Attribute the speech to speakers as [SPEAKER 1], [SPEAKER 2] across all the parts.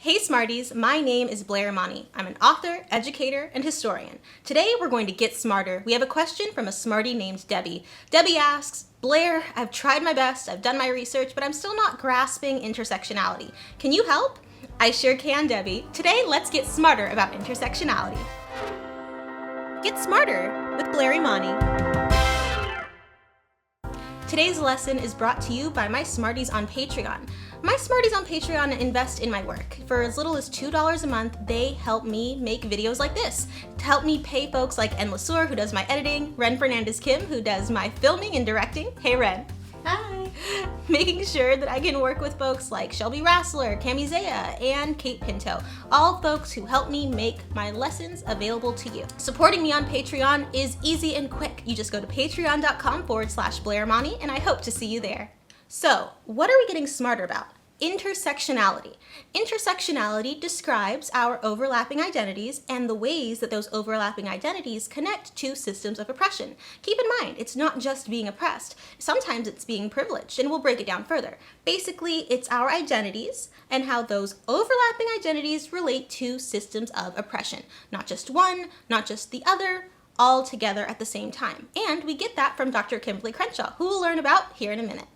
[SPEAKER 1] Hey Smarties, my name is Blair Monty. I'm an author, educator, and historian. Today we're going to get smarter. We have a question from a smarty named Debbie. Debbie asks, Blair, I've tried my best, I've done my research, but I'm still not grasping intersectionality. Can you help? I sure can, Debbie. Today, let's get smarter about intersectionality. Get smarter with Blair Monty. Today's lesson is brought to you by my Smarties on Patreon. My Smarties on Patreon invest in my work. For as little as $2 a month, they help me make videos like this. To help me pay folks like En Lesueur, who does my editing, Ren Fernandez Kim, who does my filming and directing. Hey Ren. Hi. Making sure that I can work with folks like Shelby Rassler, Cami Zaya, and Kate Pinto. All folks who help me make my lessons available to you. Supporting me on Patreon is easy and quick. You just go to patreon.com/Blair Monty, and I hope to see you there. So, what are we getting smarter about? Intersectionality. Intersectionality describes our overlapping identities and the ways that those overlapping identities connect to systems of oppression. Keep in mind, it's not just being oppressed. Sometimes it's being privileged, and we'll break it down further. Basically, it's our identities and how those overlapping identities relate to systems of oppression. Not just one, not just the other, all together at the same time. And we get that from Dr. Kimberly Crenshaw, who we'll learn about here in a minute.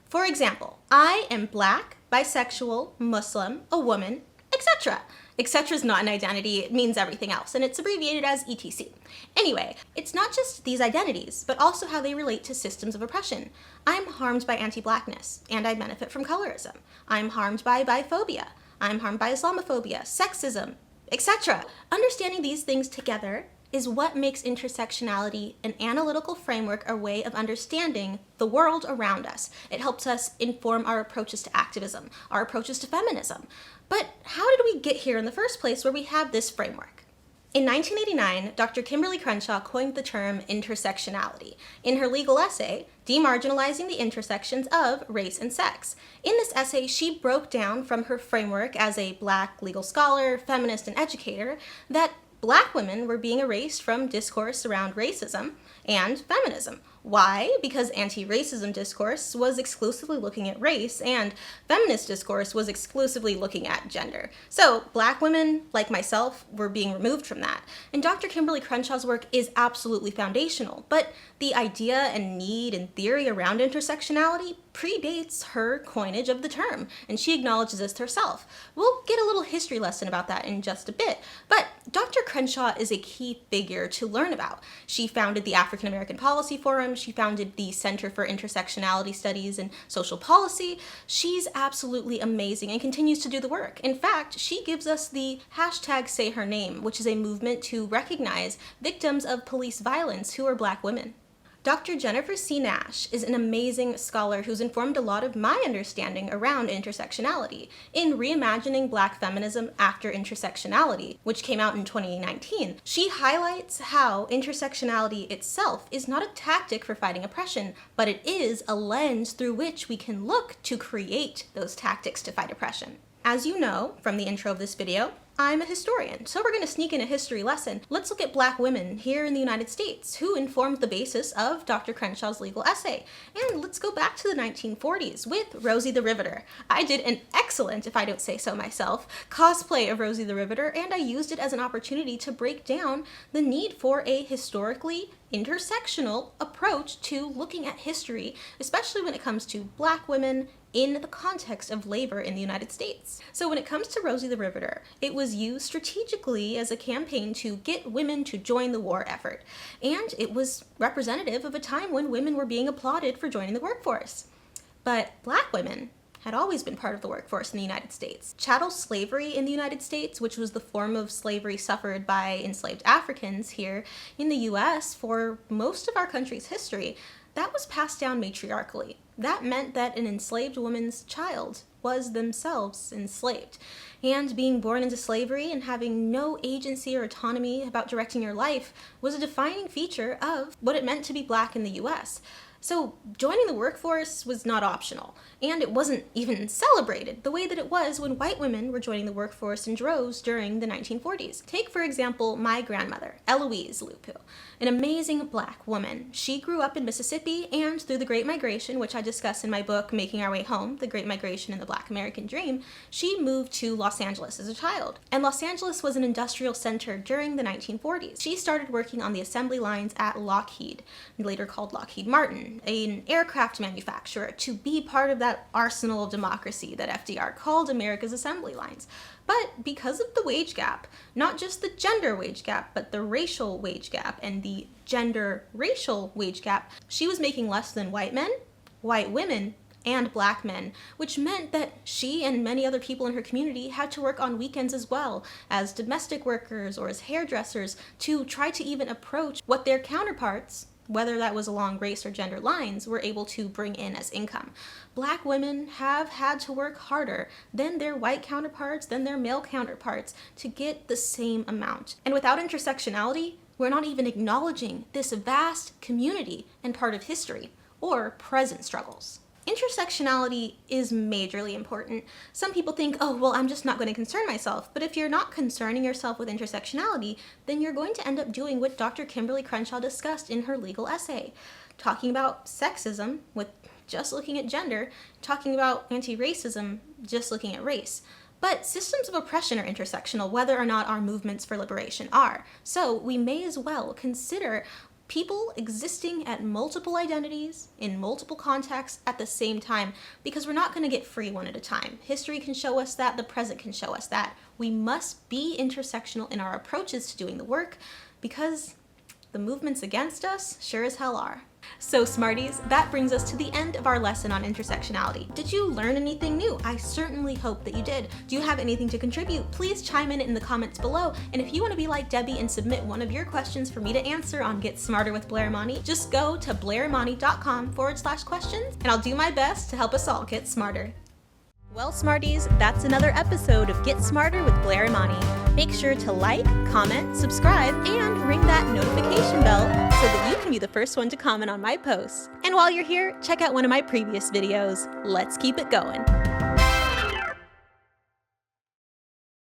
[SPEAKER 1] For example, I am Black, bisexual, Muslim, a woman, etc. Etc. is not an identity, it means everything else, and it's abbreviated as ETC. Anyway, it's not just these identities, but also how they relate to systems of oppression. I'm harmed by anti-Blackness, and I benefit from colorism. I'm harmed by biphobia. I'm harmed by Islamophobia, sexism, etc. Understanding these things together is what makes intersectionality an analytical framework, a way of understanding the world around us. It helps us inform our approaches to activism, our approaches to feminism. But how did we get here in the first place where we have this framework? In 1989, Dr. Kimberly Crenshaw coined the term intersectionality in her legal essay, Demarginalizing the Intersections of Race and Sex. In this essay, she broke down from her framework as a Black legal scholar, feminist, and educator that Black women were being erased from discourse around racism and feminism. Why? Because anti-racism discourse was exclusively looking at race, and feminist discourse was exclusively looking at gender. So Black women, like myself, were being removed from that. And Dr. Kimberly Crenshaw's work is absolutely foundational, but the idea and need and theory around intersectionality predates her coinage of the term, and she acknowledges this herself. We'll get a little history lesson about that in just a bit, but Dr. Crenshaw is a key figure to learn about. She founded the African American Policy Forum. She founded the Center for Intersectionality Studies and Social Policy. She's absolutely amazing and continues to do the work. In fact, she gives us the #SayHerName, which is a movement to recognize victims of police violence who are Black women. Dr. Jennifer C. Nash is an amazing scholar who's informed a lot of my understanding around intersectionality. In Reimagining Black Feminism After Intersectionality, which came out in 2019, she highlights how intersectionality itself is not a tactic for fighting oppression, but it is a lens through which we can look to create those tactics to fight oppression. As you know from the intro of this video, I'm a historian, so we're going to sneak in a history lesson. Let's look at Black women here in the United States who informed the basis of Dr. Crenshaw's legal essay. And let's go back to the 1940s with Rosie the Riveter. I did an excellent, if I don't say so myself, cosplay of Rosie the Riveter, and I used it as an opportunity to break down the need for a historically intersectional approach to looking at history, especially when it comes to Black women in the context of labor in the United States. So when it comes to Rosie the Riveter, it was used strategically as a campaign to get women to join the war effort. And it was representative of a time when women were being applauded for joining the workforce. But Black women had always been part of the workforce in the United States. Chattel slavery in the United States, which was the form of slavery suffered by enslaved Africans here in the US for most of our country's history, that was passed down matriarchally. That meant that an enslaved woman's child was themselves enslaved. And being born into slavery and having no agency or autonomy about directing your life was a defining feature of what it meant to be Black in the US. So joining the workforce was not optional, and it wasn't even celebrated the way that it was when white women were joining the workforce in droves during the 1940s. Take, for example, my grandmother, Eloise Lupu, an amazing Black woman. She grew up in Mississippi, and through the Great Migration, which I discuss in my book, Making Our Way Home, The Great Migration and the Black American Dream, she moved to Los Angeles as a child. And Los Angeles was an industrial center during the 1940s. She started working on the assembly lines at Lockheed, later called Lockheed Martin, an aircraft manufacturer, to be part of that arsenal of democracy that FDR called America's assembly lines. But because of the wage gap, not just the gender wage gap, but the racial wage gap and the gender-racial wage gap, she was making less than white men, white women, and Black men, which meant that she and many other people in her community had to work on weekends as well, as domestic workers or as hairdressers, to try to even approach what their counterparts, whether that was along race or gender lines, were able to bring in as income. Black women have had to work harder than their white counterparts, than their male counterparts, to get the same amount. And without intersectionality, we're not even acknowledging this vast community and part of history or present struggles. Intersectionality is majorly important. Some people think, oh, well, I'm just not going to concern myself. But if you're not concerning yourself with intersectionality, then you're going to end up doing what Dr. Kimberly Crenshaw discussed in her legal essay, talking about sexism with just looking at gender, talking about anti-racism just looking at race. But systems of oppression are intersectional, whether or not our movements for liberation are. So we may as well consider people existing at multiple identities in multiple contexts at the same time, because we're not going to get free one at a time. History can show us that, the present can show us that. We must be intersectional in our approaches to doing the work, because the movements against us sure as hell are. So Smarties, that brings us to the end of our lesson on intersectionality. Did you learn anything new? I certainly hope that you did. Do you have anything to contribute? Please chime in the comments below. And if you want to be like Debbie and submit one of your questions for me to answer on Get Smarter with Blair Imani, just go to blairimani.com/questions, and I'll do my best to help us all get smarter. Well, Smarties, that's another episode of Get Smarter with Blair Imani. Make sure to like, comment, subscribe, and ring that notification bell so that you can be the first one to comment on my posts. And while you're here, check out one of my previous videos. Let's keep it going.